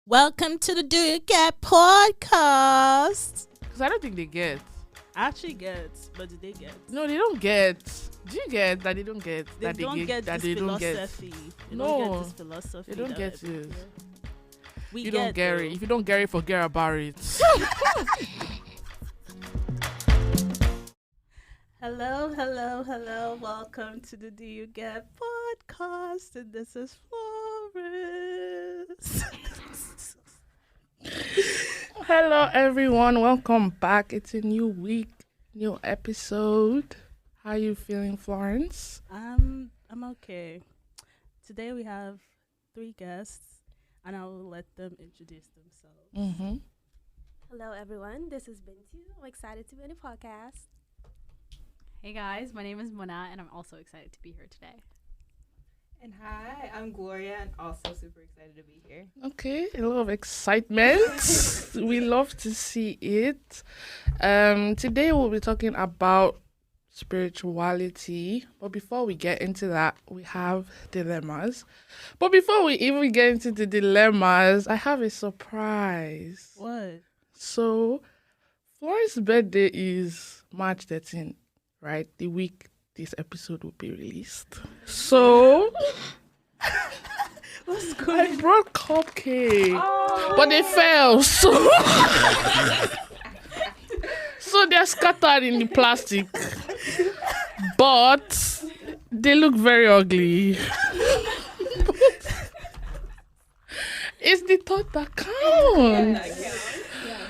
Welcome to the Do You Get podcast. Because I don't think they get. I actually get, but do they get? No, they don't get. Do you get that they don't get? They that don't get that this they don't get? philosophy. They No, don't get this philosophy. They don't that get people it. get. We You don't get though. it. If you don't get it, forget about it. Hello. Welcome to the Do You Get podcast. And this is Florence. Hello, everyone. Welcome back. It's a new week, new episode. How you feeling, Florence? I'm okay. Today we have 3 guests, and I will let them introduce themselves. Mm-hmm. Hello, everyone. This is Bintou. I'm excited to be on the podcast. Hey guys, my name is Muna and I'm also excited to be here today. And hi, I'm Gloria and also super excited to be here. Okay, a lot of excitement. We love to see it. Today we'll be talking about spirituality. But before we get into that, we have dilemmas. But before we even get into the dilemmas, I have a surprise. What? So, Florence's birthday is March 13th, right? The week this episode will be released. So, What's I going brought cupcakes, but they fell. So, so they're scattered in the plastic. But they look very ugly. It's the thought that counts.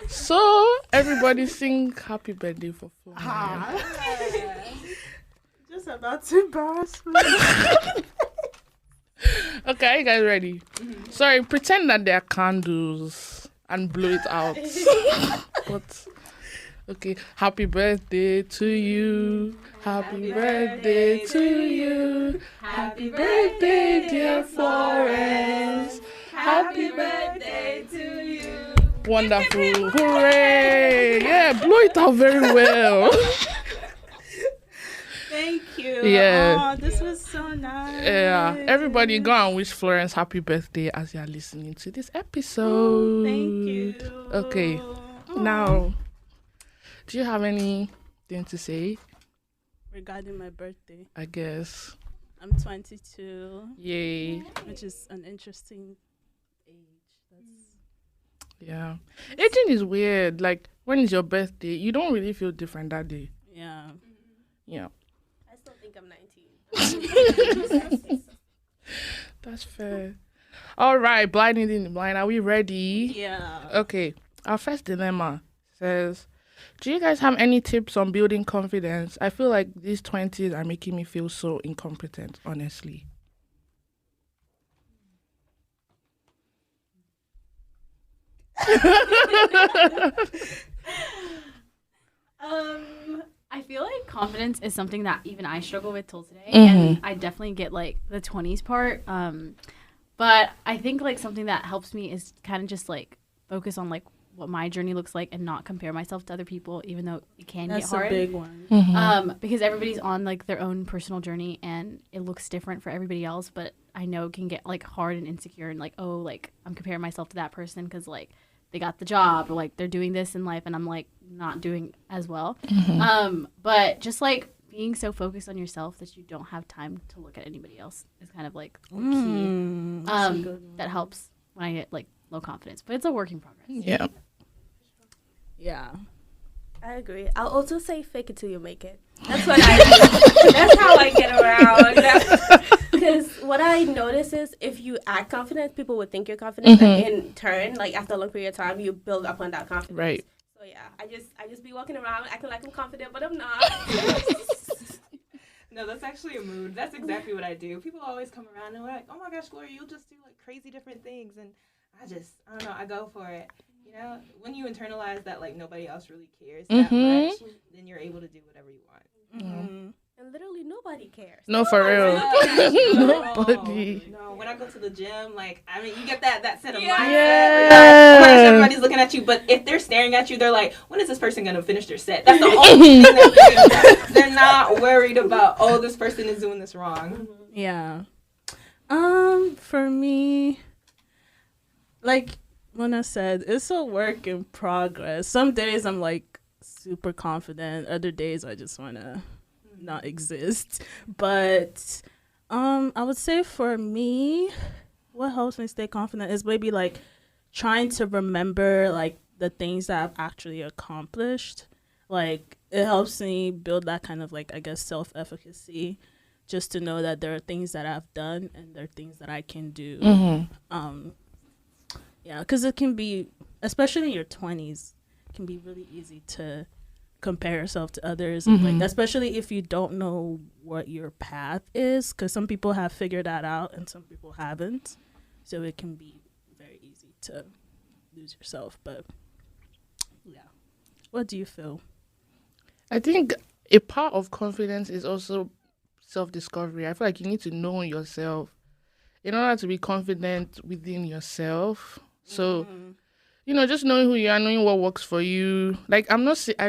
So, everybody sing happy birthday for Florence. Just about to embarrass me. Okay, are you guys ready? Mm-hmm. Sorry, pretend that they're candles and blow it out. But, okay, happy birthday to you. Happy birthday to you. Happy birthday, dear Florence. Happy birthday to you. Wonderful. Hooray. Yeah, blow it out very well. Thank you. Yeah. Oh, this was so nice. Yeah, everybody go and wish Florence happy birthday as you are listening to this episode. Thank you. Okay, Oh. now, do you have anything to say? Regarding my birthday, I guess. I'm 22, Yay. which is an interesting age. Yeah. Aging is weird. Like, when is your birthday? You don't really feel different that day. Yeah. Yeah. I still think I'm 19. That's fair. All right, blind leading the blind. Are we ready? Yeah. Okay. Our first dilemma says, do you guys have any tips on building confidence? I feel like these 20s are making me feel so incompetent, honestly. I feel like confidence is something that even I struggle with till today, Mm-hmm. and I definitely get like the 20s part. But I think like something that helps me is kind of just like focus on like what my journey looks like and not compare myself to other people, even though it can That's get hard. a big one. Because everybody's on like their own personal journey and it looks different for everybody else, but I know it can get like hard and insecure and like, oh, like I'm comparing myself to that person because like they got the job or like they're doing this in life and I'm like not doing as well. But just like being so focused on yourself that you don't have time to look at anybody else is kind of like key. That's a good one. That helps when I get like low confidence, but it's a work in progress. Yeah. Yeah. I agree. I'll also say fake it till you make it. That's what I do. That's how I get around. Because what I notice is if you act confident, people would think you're confident. And in turn, like after a long period of time, you build up on that confidence. Right. So yeah, I just be walking around acting like I'm confident, but I'm not. No, that's actually a mood. That's exactly what I do. People always come around and we're like, oh my gosh, Gloria, you'll just do like crazy different things. And I don't know, I go for it. You know, when you internalize that like nobody else really cares that much, then you're able to do whatever you want. And literally nobody cares. No, for real. Nobody. No, when I go to the gym, like, I mean, you get that set of mindset. Yeah. Of course, everybody's looking at you, but if they're staring at you, they're like, when is this person going to finish their set? That's the only thing they're thinking about. They're not worried about, oh, this person is doing this wrong. Yeah. For me, like, Muna said, it's a work in progress. Some days I'm like super confident. Other days I just want to not exist. But I would say for me, what helps me stay confident is maybe like trying to remember like the things that I've actually accomplished. Like it helps me build that kind of like, I guess, self-efficacy, just to know that there are things that I've done and there are things that I can do. Yeah, because it can be, especially in your 20s, it can be really easy to compare yourself to others. And like, especially if you don't know what your path is, because some people have figured that out and some people haven't. So it can be very easy to lose yourself. But yeah, what do you feel? I think a part of confidence is also self-discovery. I feel like you need to know yourself in order to be confident within yourself. So, just knowing who you are, knowing what works for you. Like, I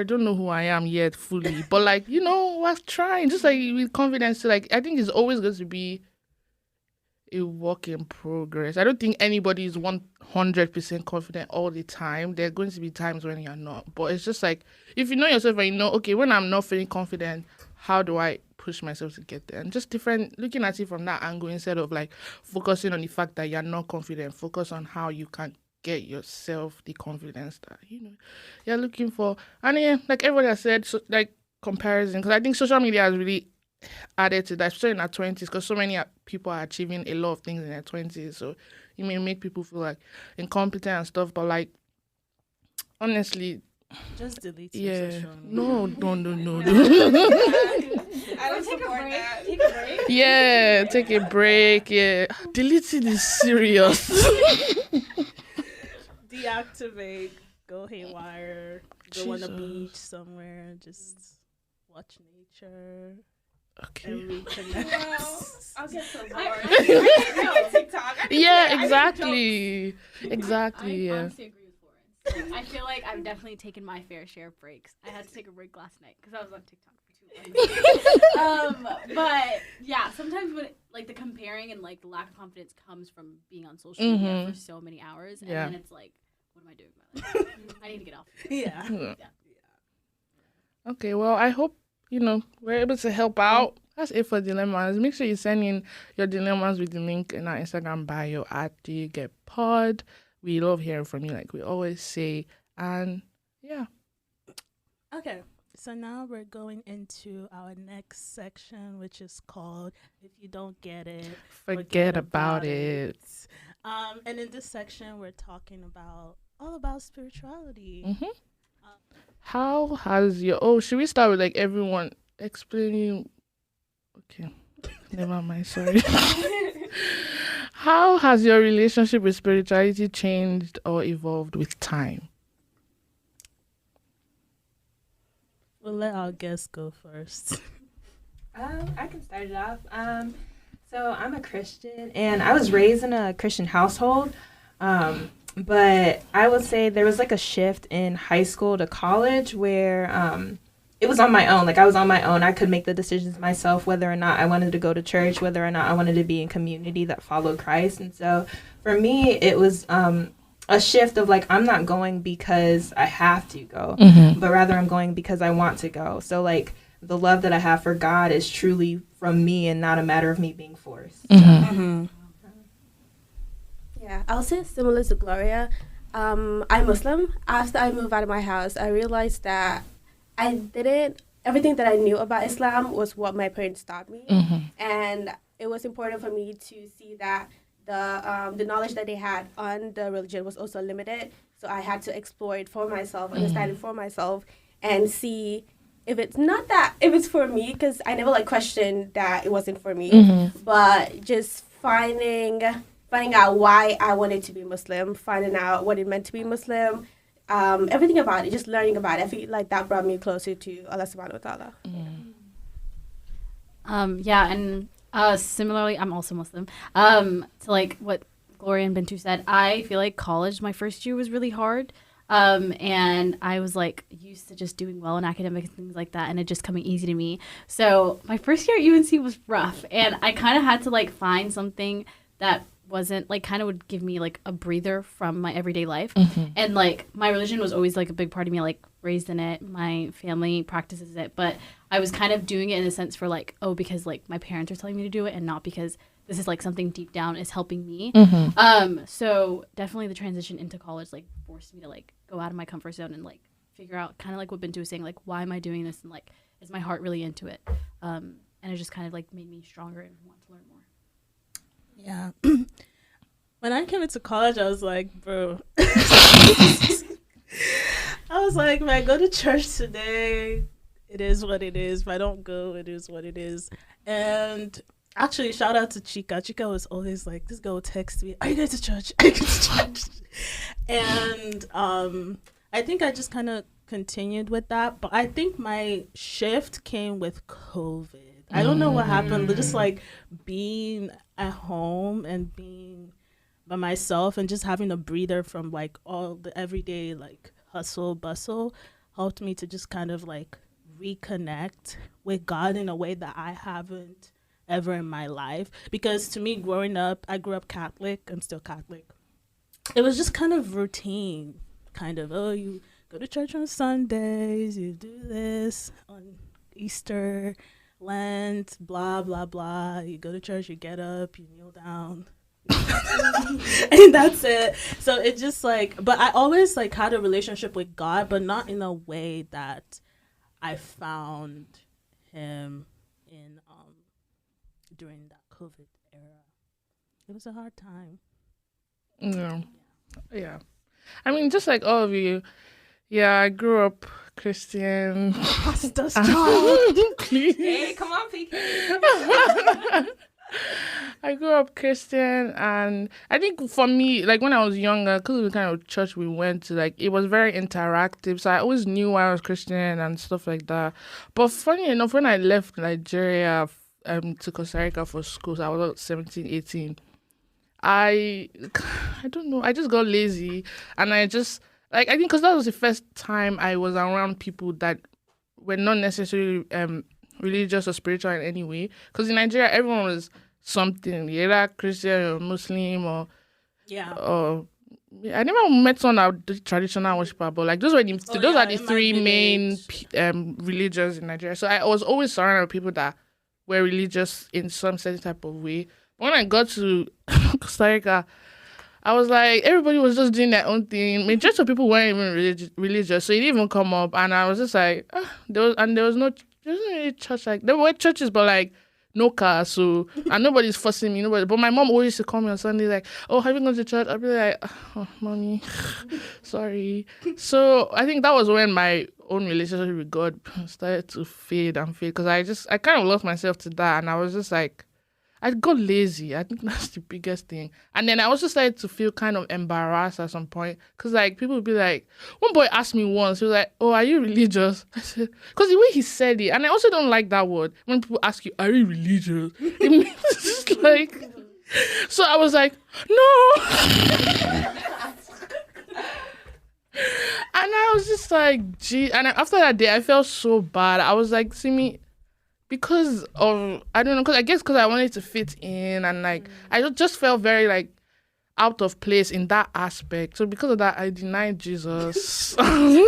don't know who I am yet fully, but like, we're trying. Just like with confidence, like, I think it's always going to be a work in progress. I don't think anybody is 100% confident all the time. There are going to be times when you're not. But it's just like, if you know yourself and you know, okay, when I'm not feeling confident, how do I push myself to get there? And just looking at it from that angle instead of like focusing on the fact that you're not confident. Focus on how you can get yourself the confidence that, you're looking for. And yeah, like everybody has said, so, like comparison, because I think social media has really added to that, especially in our 20s, because so many people are achieving a lot of things in their 20s. So it may make people feel like incompetent and stuff, but like, honestly, just delete your social media. No. I don't support that. Take a break. Yeah, take a break. Yeah, deleting is serious. Deactivate. Go haywire. Go on the beach somewhere. Just watch nature. Okay. And reconnect. I'll get so bored. I TikTok. Yeah, exactly. Exactly. I Yeah. honestly agree with Florence. Like, I feel like I've definitely taken my fair share of breaks. I had to take a break last night because I was on TikTok for 2 hours. But yeah, sometimes when like the comparing and like the lack of confidence comes from being on social media for so many hours, and then it's like, what am I doing with my life? I need to get off. Yeah. Okay. Well, I hope we're able to help out. That's it for dilemmas. Make sure you send in your dilemmas with the link in our Instagram bio at DoYouGetPod. We love hearing from you, like we always say. And yeah. Okay. So now we're going into our next section, which is called If You Don't Get It, Forget about it. And in this section, we're talking all about spirituality. How has your... should we start with like everyone explaining... Okay. Never mind, sorry. How has your relationship with spirituality changed or evolved with time? We'll let our guests go first. I can start it off. So I'm a Christian, and I was raised in a Christian household. But I would say there was like a shift in high school to college where it was on my own. Like I was on my own. I could make the decisions myself, whether or not I wanted to go to church, whether or not I wanted to be in community that followed Christ. And so for me, it was a shift of like, I'm not going because I have to go, but rather I'm going because I want to go. So like the love that I have for God is truly from me and not a matter of me being forced. Yeah, I'll say similar to Gloria. I'm Muslim. After I moved out of my house, I realized that everything that I knew about Islam was what my parents taught me. And it was important for me to see that the knowledge that they had on the religion was also limited. So I had to explore it for myself, understand it for myself, and see if it's for me, because I never questioned that it wasn't for me, but just finding out why I wanted to be Muslim, finding out what it meant to be Muslim, everything about it, just learning about it. I feel like that brought me closer to Allah subhanahu wa ta'ala. Yeah, and similarly, I'm also Muslim. To like what Gloria and Bintou said, I feel like college, my first year was really hard. And I was like used to just doing well in academics and things like that, and it just coming easy to me. So my first year at UNC was rough, and I kind of had to like find something that wasn't like kind of would give me like a breather from my everyday life. And like my religion was always like a big part of me, like raised in it, my family practices it, but I was kind of doing it in a sense for like, oh, because like my parents are telling me to do it and not because this is like something deep down is helping me. So definitely the transition into college like forced me to like go out of my comfort zone and like figure out kind of like what Bintou was saying, like why am I doing this and like is my heart really into it? And it just kind of like made me stronger and want to learn more. Yeah. When I came into college, I was like, bro. I was like, man, go to church today. It is what it is. If I don't go, it is what it is. And actually, shout out to Chica. Chica was always like, this girl would text me, are you going to church? Are you going to church? And I think I just kind of continued with that. But I think my shift came with COVID. I don't know what happened, but just like being at home and being by myself and just having a breather from like all the everyday like hustle bustle helped me to just kind of like reconnect with God in a way that I haven't ever in my life. Because to me, growing up, I grew up Catholic. I'm still Catholic. It was just kind of routine, kind of, oh, you go to church on Sundays, you do this on Easter, Lent, blah, blah, blah. You go to church, you get up, you kneel down. And that's it. So it just like, but I always like had a relationship with God, but not in a way that I found him in during that COVID era. It was a hard time. Yeah. I mean, just like all of you, yeah, I grew up Christian. Pastor's child. Please. Hey, come on, PK. I grew up Christian, and I think for me, like when I was younger, because of the kind of church we went to, like it was very interactive. So I always knew I was Christian and stuff like that. But funny enough, when I left Nigeria to Costa Rica for school, so I was about 17, 18, I don't know, I just got lazy, and I just, like, I think because that was the first time I was around people that were not necessarily religious or spiritual in any way. Because in Nigeria, everyone was something, either Christian or Muslim or I never met someone that was traditional worshiper, but like those are the three main religions in Nigeria. So I was always surrounded with people that were religious in some certain type of way. But when I got to Costa Rica, I was like, everybody was just doing their own thing. Majority of people weren't even religious, so it didn't even come up. And I was just like, there was no really church, like there were churches, but like no car, so and nobody's forcing me, nobody. But my mom always used to call me on Sunday like, oh, have you gone to church? I'd be like, oh, mommy, sorry. So I think that was when my own relationship with God started to fade because I kind of lost myself to that, and I was just like, I got lazy. I think that's the biggest thing. And then I also started to feel kind of embarrassed at some point. Because, like, people would be like, one boy asked me once, he was like, oh, are you religious? I said, because the way he said it, and I also don't like that word. When people ask you, are you religious? It means just like, so I was like, no. And I was just like, gee. And after that day, I felt so bad. I was like, see me. Because of, I don't know, because I wanted to fit in, and like I just felt very like out of place in that aspect. So because of that, I denied Jesus. And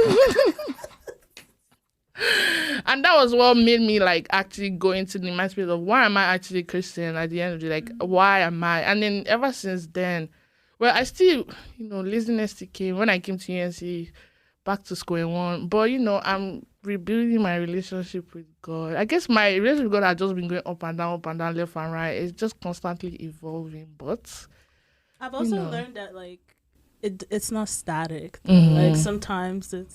that was what made me like actually go into the mindset of why am I actually Christian at the end of the day? Like, why am I? And then ever since then, well, I still, laziness still came when I came to UNC, back to square one. But I'm rebuilding my relationship with God. I guess my relationship with God has just been going up and down, left and right. It's just constantly evolving. But I've also learned that like it's not static. Mm-hmm. Like sometimes it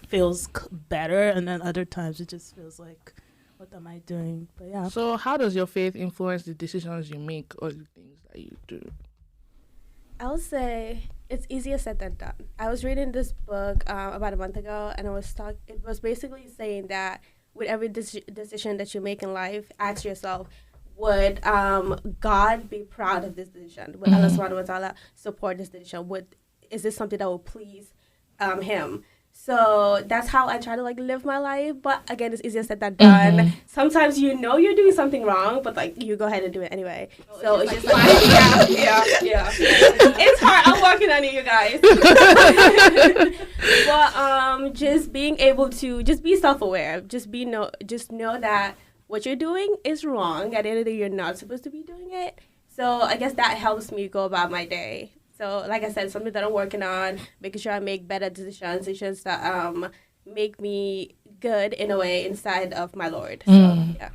feels better, and then other times it just feels like, what am I doing? But yeah. So how does your faith influence the decisions you make or the things that you do? I would say it's easier said than done. I was reading this book about a month ago, and it was basically saying that with every decision that you make in life, ask yourself, would God be proud of this decision? Would Allah subhanahu wa ta'ala support this decision? Is this something that will please him? So that's how I try to like live my life. But again, it's easier said than done. Sometimes you're doing something wrong, but like you go ahead and do it anyway. So it's just like yeah. It's hard. I'm working on it, you guys. But just being able to just be self-aware. Just know that what you're doing is wrong. At the end of the day, you're not supposed to be doing it. So I guess that helps me go about my day. So, like I said, something that I'm working on, making sure I make better decisions that make me good in a way inside of my Lord. So, yeah.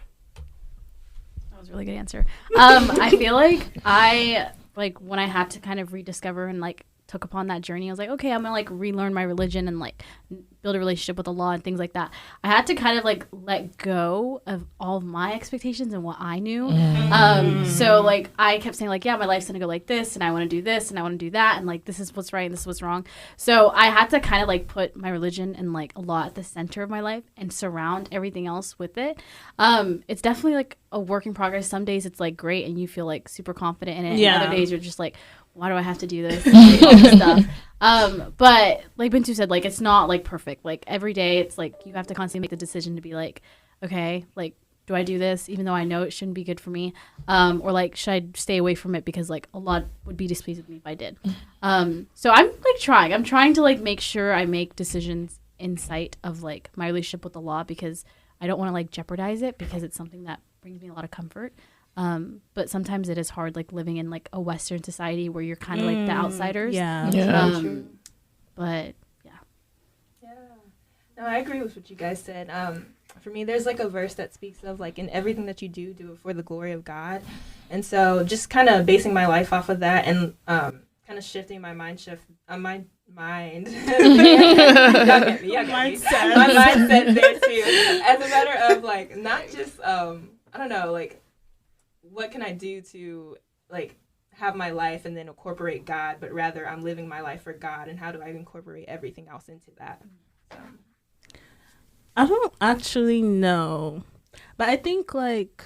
That was a really good answer. I feel like when I had to kind of rediscover and like took upon that journey, I was like, okay, I'm gonna like relearn my religion and like build a relationship with Allah and things like that. I had to kind of like let go of all of my expectations and what I knew. So like I kept saying like, yeah, my life's gonna go like this, and I want to do this, and I want to do that, and like this is what's right and this is what's wrong. So I had to kind of like put my religion and like Allah at the center of my life and surround everything else with it. It's definitely like a work in progress. Some days it's like great and you feel like super confident in it. Yeah. And other days you're just like, why do I have to do this? All this stuff. But like Bintou said, like it's not like perfect. Like every day it's like you have to constantly make the decision to be like, okay, like do I do this even though I know it shouldn't be good for me? Or like should I stay away from it because like Allah would be displeased with me if I did. So I'm like trying. I'm trying to like make sure I make decisions in sight of like my relationship with Allah because I don't want to like jeopardize it because it's something that brings me a lot of comfort. But sometimes it is hard, like living in like a Western society where you're kind of like the outsiders. Yeah. But no, I agree with what you guys said. For me, there's like a verse that speaks of like in everything that you do it for the glory of God. And so just kind of basing my life off of that and kind of shifting my mindset. My mindset there too. As a matter of like not just I don't know, like what can I do to like have my life and then incorporate God, but rather I'm living my life for God, and how do I incorporate everything else into that? So. I don't actually know, but I think like,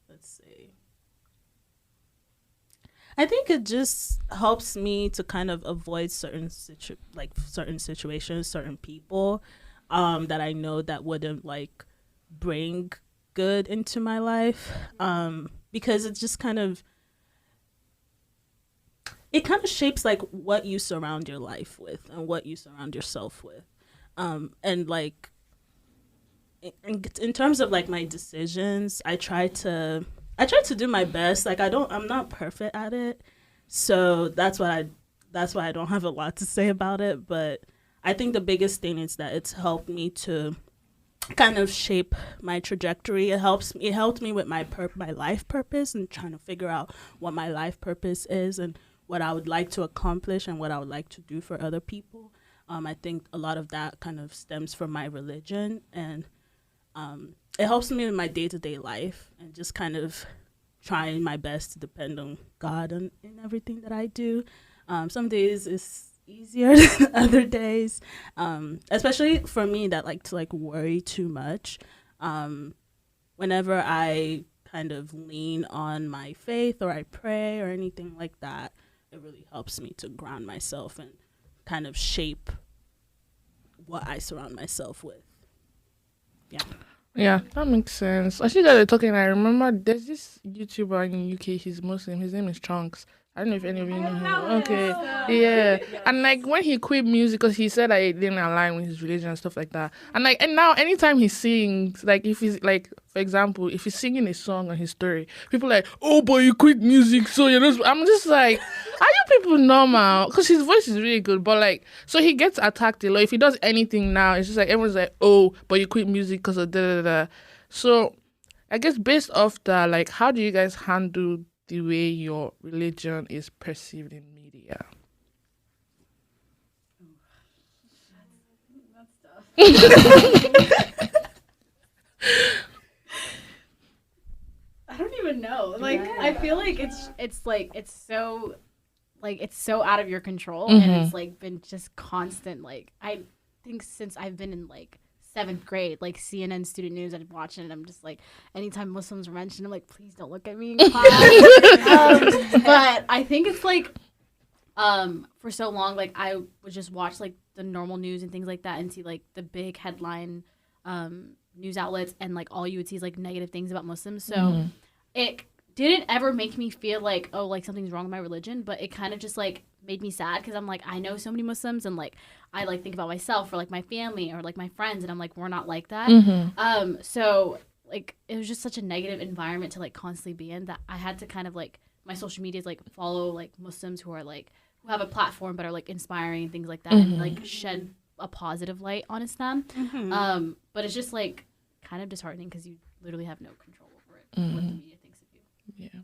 let's see. I think it just helps me to kind of avoid certain situations, certain people, that I know that wouldn't like bring good into my life, because it just kind of shapes like what you surround your life with and what you surround yourself with, and like in terms of like my decisions, I try to do my best. Like I'm not perfect at it, so that's why I don't have a lot to say about it. But I think the biggest thing is that it's helped me to kind of shape my trajectory. It helped me with my life purpose and trying to figure out what my life purpose is and what I would like to accomplish and what I would like to do for other people. I think a lot of that kind of stems from my religion, and it helps me in my day-to-day life and just kind of trying my best to depend on God in everything that I do. Some days it's easier than other days, especially for me that like to like worry too much. Whenever I kind of lean on my faith or I pray or anything like that, it really helps me to ground myself and kind of shape what I surround myself with. Yeah, that makes sense. Actually, that they're talking, I remember there's this YouTuber in UK, he's Muslim, his name is Chunks. I don't know if any of you know him. Okay, yeah. And like when he quit music, because he said that it didn't align with his religion and stuff like that. And like, and now anytime he sings, like if he's like, for example, if he's singing a song on his story, people are like, oh, but you quit music, so you're not. I'm just like, are you people normal? Because his voice is really good, but like, so he gets attacked a lot. If he does anything now, it's just like everyone's like, oh, but you quit music because of da da da. So I guess based off that, like, how do you guys handle the way your religion is perceived in media? I don't even know. Like, I feel like it's so out of your control, and it's like been just constant. Like, I think since I've been in like 7th grade, like CNN student news, I'd watch it and I'm just like, anytime Muslims are mentioned, I'm like, please don't look at me in class. But I think it's like, for so long, like I would just watch like the normal news and things like that and see like the big headline news outlets, and like all you would see is like negative things about Muslims. So it didn't ever make me feel like, oh, like something's wrong with my religion, but it kind of just like made me sad because I'm like, I know so many Muslims, and like I like think about myself or like my family or like my friends, and I'm like, we're not like that. So like it was just such a negative environment to like constantly be in, that I had to kind of like, my social media is like follow like Muslims who are like, who have a platform but are like inspiring and things like that, and like shed a positive light on Islam. But it's just like kind of disheartening because you literally have no control over it, what the media thinks of you. Yeah.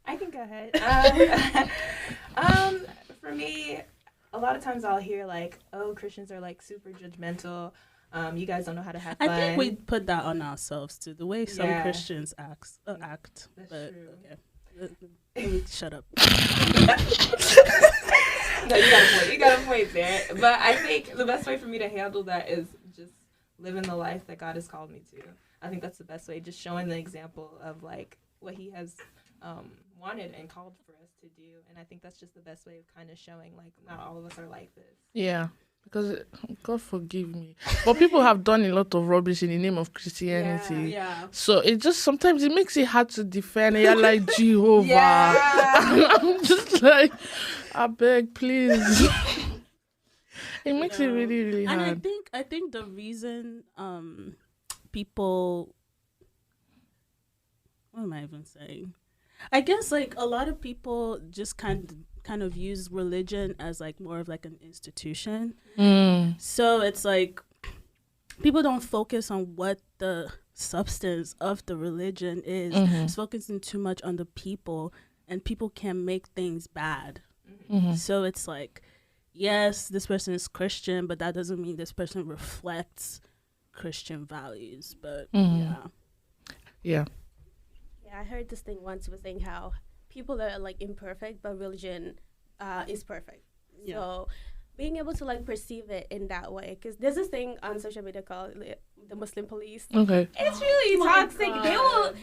I can go ahead. For me, a lot of times I'll hear like, "Oh, Christians are like super judgmental. You guys don't know how to have fun." I think we put that on ourselves too. The way some Christians act. That's But true. okay, let me shut up. No, you got a point there. But I think the best way for me to handle that is just living the life that God has called me to. I think that's the best way, just showing the example of like what He has wanted and called for us to do. And I think that's just the best way of kind of showing like not all of us are like this. Yeah. Because God forgive me, but people have done a lot of rubbish in the name of Christianity. Yeah. So it just sometimes it makes it hard to defend. And you're like, Jehovah. Yeah. I'm just like, I beg, please. It makes it really, really And hard. I think the reason people, what am I even saying? I guess like a lot of people just kind of use religion as like more of like an institution. So it's like people don't focus on what the substance of the religion is. It's focusing too much on the people, and people can make things bad. So it's like, yes, this person is Christian, but that doesn't mean this person reflects Christian values. But Yeah. Yeah, I heard this thing once was saying how people are like imperfect, but religion is perfect. Yeah. So being able to like perceive it in that way, because there's this thing on social media called the Muslim police. Okay. It's really Oh my toxic. God.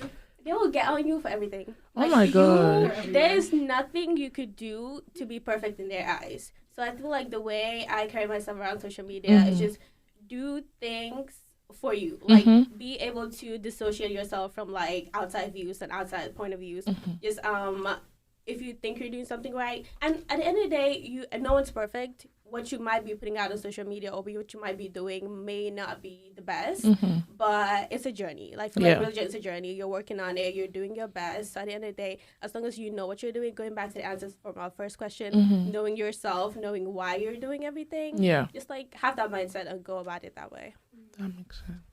They will get on you for everything. Oh my God. There's nothing you could do to be perfect in their eyes. So I feel like the way I carry myself around social media is just do things for you. Like be able to dissociate yourself from like outside views and outside point of views. Just if you think you're doing something right, and at the end of the day, no one's perfect. What you might be putting out on social media or what you might be doing may not be the best, but it's a journey. Like for religion, it's a journey. You're working on it. You're doing your best. So at the end of the day, as long as you know what you're doing, going back to the answers from our first question, knowing yourself, knowing why you're doing everything, just like have that mindset and go about it that way. That makes sense.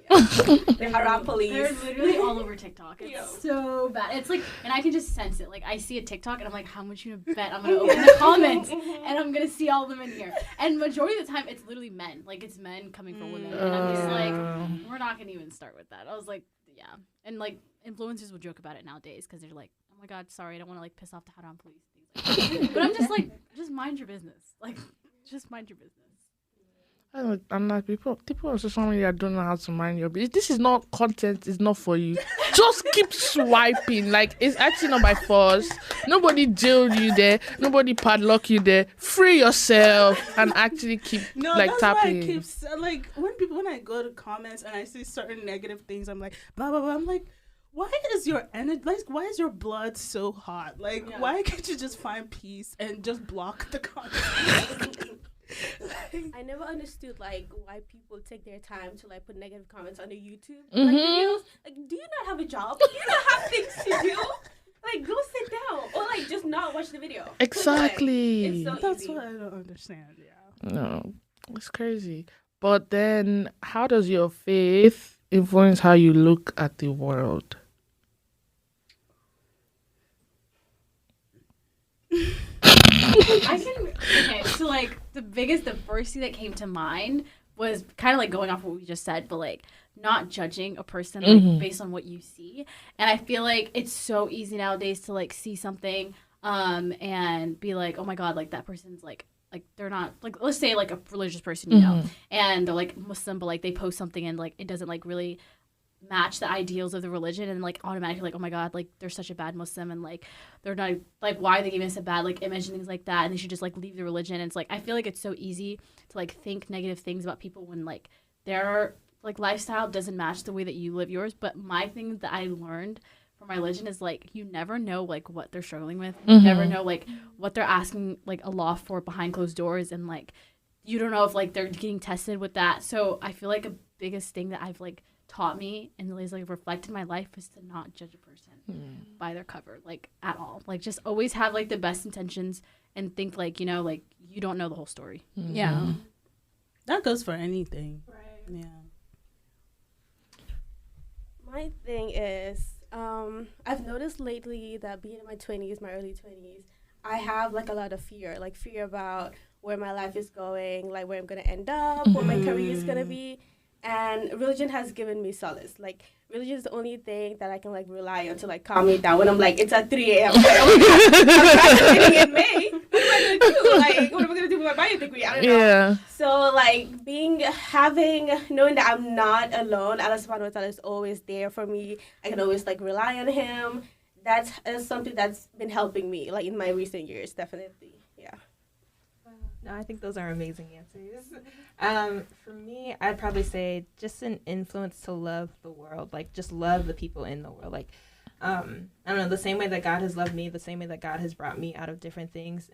The haram police. They're literally all over TikTok. It's so bad. It's like, and I can just sense it. Like, I see a TikTok and I'm like, how much you gonna bet I'm gonna open the comments and I'm gonna see all of them in here. And majority of the time, it's literally men. Like, it's men coming for women. And I'm just like, we're not gonna even start with that. I was like, yeah. And like, influencers will joke about it nowadays because they're like, oh my God, sorry, I don't want to like piss off the haram police. Things like that. But I'm just like, just mind your business. Like, just mind your business. I'm like, people on social media don't know how to mind your business. This is not content, it's not for you. Just keep swiping. Like, it's actually not by force. Nobody jailed you there. Nobody padlock you there. Free yourself and actually keep like that's tapping. why I keep like when I go to comments and I see certain negative things, I'm like blah blah blah. I'm like, why is your energy? Like, why is your blood so hot? Like, why can't you just find peace and just block the comments? I never understood like why people take their time to like put negative comments on their YouTube like, videos. Like, do you not have a job? Do you not have things to do? Like, go sit down or like just not watch the video. Exactly. It's so That's easy. what I don't understand. Yeah. No, it's crazy. But then, how does your faith influence how you look at the world? Okay, so like the first thing that came to mind was kind of like going off what we just said, but like not judging a person like based on what you see. And I feel like it's so easy nowadays to like see something and be like, oh my God, like that person's like they're not like, let's say like a religious person, you know, and they're like Muslim, but like they post something and like it doesn't like really match the ideals of the religion and like automatically like, oh my god, like they're such a bad Muslim and like they're not like, why are they giving us a bad like image and things like that, and they should just like leave the religion. And it's like I feel like it's so easy to like think negative things about people when like their like lifestyle doesn't match the way that you live yours. But my thing that I learned from my religion is like you never know like what they're struggling with. You never know like what they're asking like Allah for behind closed doors, and like you don't know if like they're getting tested with that. So I feel like a biggest thing that I've like taught me and really like reflected my life is to not judge a person by their cover like at all. Like just always have like the best intentions and think like, you know, like you don't know the whole story. Yeah, that goes for anything. Right. Yeah. My thing is, I've noticed lately that being in my 20s, my early 20s, I have like a lot of fear about where my life is going, like where I'm going to end up, what my career is going to be. And religion has given me solace. Like, religion is the only thing that I can, like, rely on to, like, calm me down when I'm, like, it's at 3 a.m. I'm like, oh, my God, I'm graduating in May. What am I going to do? Like, what am I going to do with my bio degree? I don't know. Yeah. So, like, knowing that I'm not alone, Allah subhanahu wa ta'ala is always there for me. I can always, like, rely on him. That is something that's been helping me, like, in my recent years, definitely. Yeah. No, I think those are amazing answers. For me, I'd probably say just an influence to love the world, like just love the people in the world. Like, I don't know, the same way that God has loved me, the same way that God has brought me out of different things,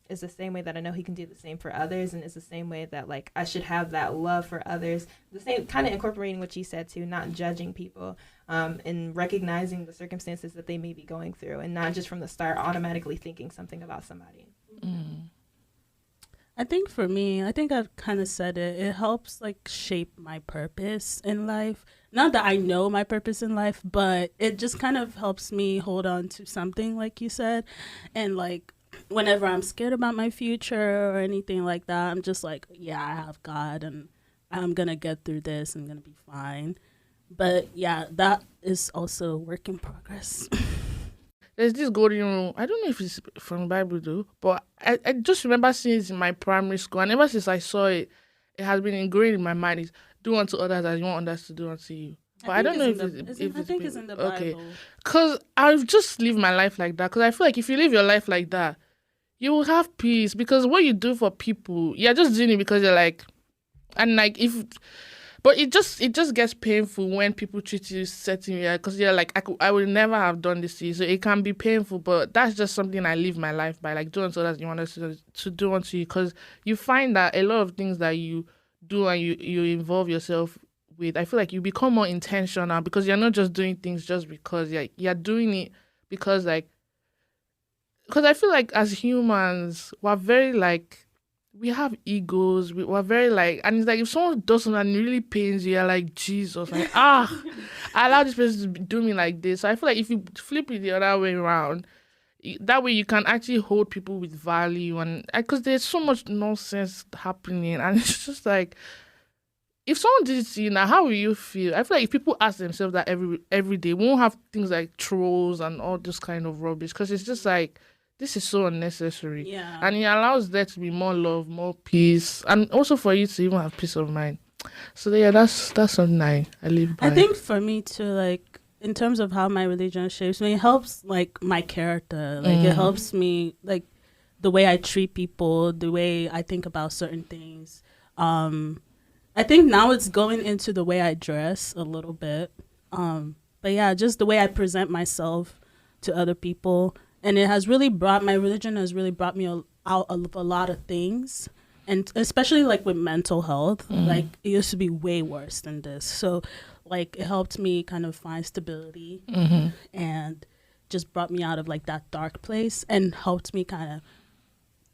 is the same way that I know he can do the same for others. And it's the same way that like I should have that love for others. The same kind of incorporating what you said too, not judging people, and recognizing the circumstances that they may be going through, and not just from the start automatically thinking something about somebody. I think for me, I think I've kind of said it. It helps like shape my purpose in life. Not that I know my purpose in life, but it just kind of helps me hold on to something, like you said. And like whenever I'm scared about my future or anything like that, I'm just like, yeah, I have God and I'm going to get through this. I'm going to be fine. But yeah, that is also a work in progress. There's this golden rule. I don't know if it's from the Bible though, but I just remember seeing it in my primary school, and ever since I saw it, it has been ingrained in my mind. Is do unto others as you want others to do unto you. But I don't know if it's in the Bible. Okay, because I've just lived my life like that. Because I feel like if you live your life like that, you will have peace. Because what you do for people, you're just doing it because you're like, and like if. But it just gets painful when people treat you certain way, because you're like, I would never have done this to you. So it can be painful, but that's just something I live my life by, like doing so that you want us to do unto you. Because you find that a lot of things that you do and you involve yourself with, I feel like you become more intentional because you're not just doing things just because you're doing it because I feel like as humans, we're very like, we have egos. We're very like, and it's like if someone does something and it really pains you, you're like, Jesus, like, I allow this person to do me like this. So I feel like if you flip it the other way around, that way you can actually hold people with value, and because there's so much nonsense happening, and it's just like, if someone did it to you now, how will you feel? I feel like if people ask themselves that every day, we won't have things like trolls and all this kind of rubbish, because it's just like, this is so unnecessary. Yeah. And it allows there to be more love, more peace, and also for you to even have peace of mind. So yeah, that's something I live by. I think for me too, like in terms of how my religion shapes me, it helps like my character. Like it helps me like the way I treat people, the way I think about certain things. I think now it's going into the way I dress a little bit. But yeah, just the way I present myself to other people. And my religion has really brought me out of a lot of things. And especially like with mental health, like it used to be way worse than this. So like it helped me kind of find stability and just brought me out of like that dark place and helped me kind of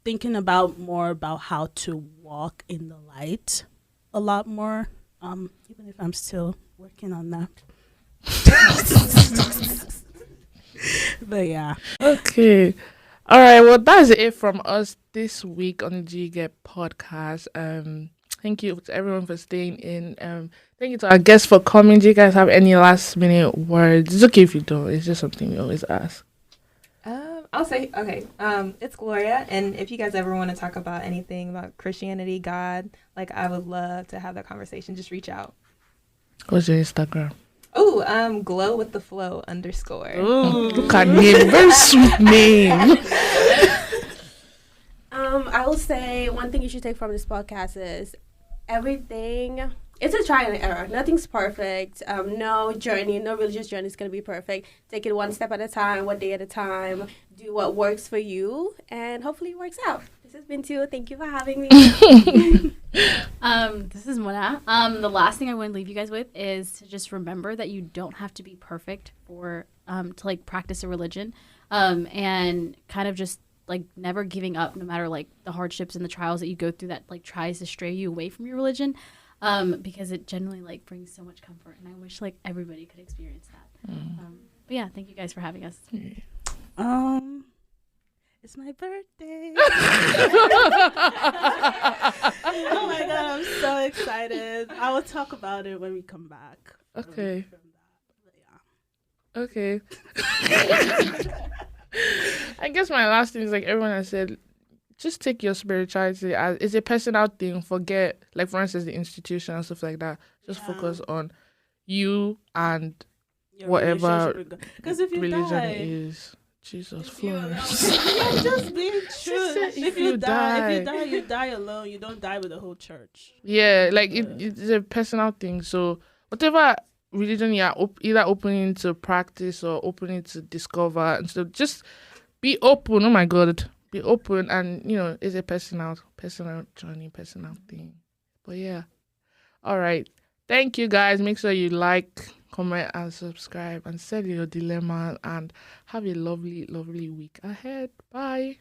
thinking more about how to walk in the light a lot more, even if I'm still working on that. But yeah. Okay. All right. Well, that's it from us this week on the G Get podcast. Thank you to everyone for staying in. Thank you to our guests for coming. Do you guys have any last minute words? It's okay if you don't. It's just something we always ask. I'll say, okay, it's Gloria, and if you guys ever want to talk about anything about Christianity, God, like I would love to have that conversation. Just reach out. What's your Instagram? Glow with the flow _ Ooh. Look at name, very sweet name. I will say one thing you should take from this podcast is everything. It's a try and error. Nothing's perfect. No religious journey is going to be perfect. Take it one step at a time, one day at a time. Do what works for you, and hopefully it works out. This has been Bintou. Thank you for having me. This is Muna. The last thing I want to leave you guys with is to just remember that you don't have to be perfect for to like practice a religion, and kind of just like never giving up no matter like the hardships and the trials that you go through that like tries to stray you away from your religion, because it generally like brings so much comfort, and I wish like everybody could experience that. But yeah, thank you guys for having us. It's my birthday. Oh my god, I'm so excited. I will talk about it when we come back. Okay. Yeah. Okay. I guess my last thing is like everyone has said, just take your spirituality as it's a personal thing. Forget, like for instance, the institution and stuff like that. Just focus on you and Your whatever because if you religion die, is. Jesus, you Florence. yeah, just being true. said If you die, you die alone. You don't die with the whole church. Yeah, like it's a personal thing. So whatever religion you're either opening to practice or opening to discover, and so just be open. Oh my God, be open, and it's a personal journey, personal thing. But yeah, all right. Thank you guys. Make sure you like, comment, and subscribe, and send your dilemma, and have a lovely, lovely week ahead. Bye.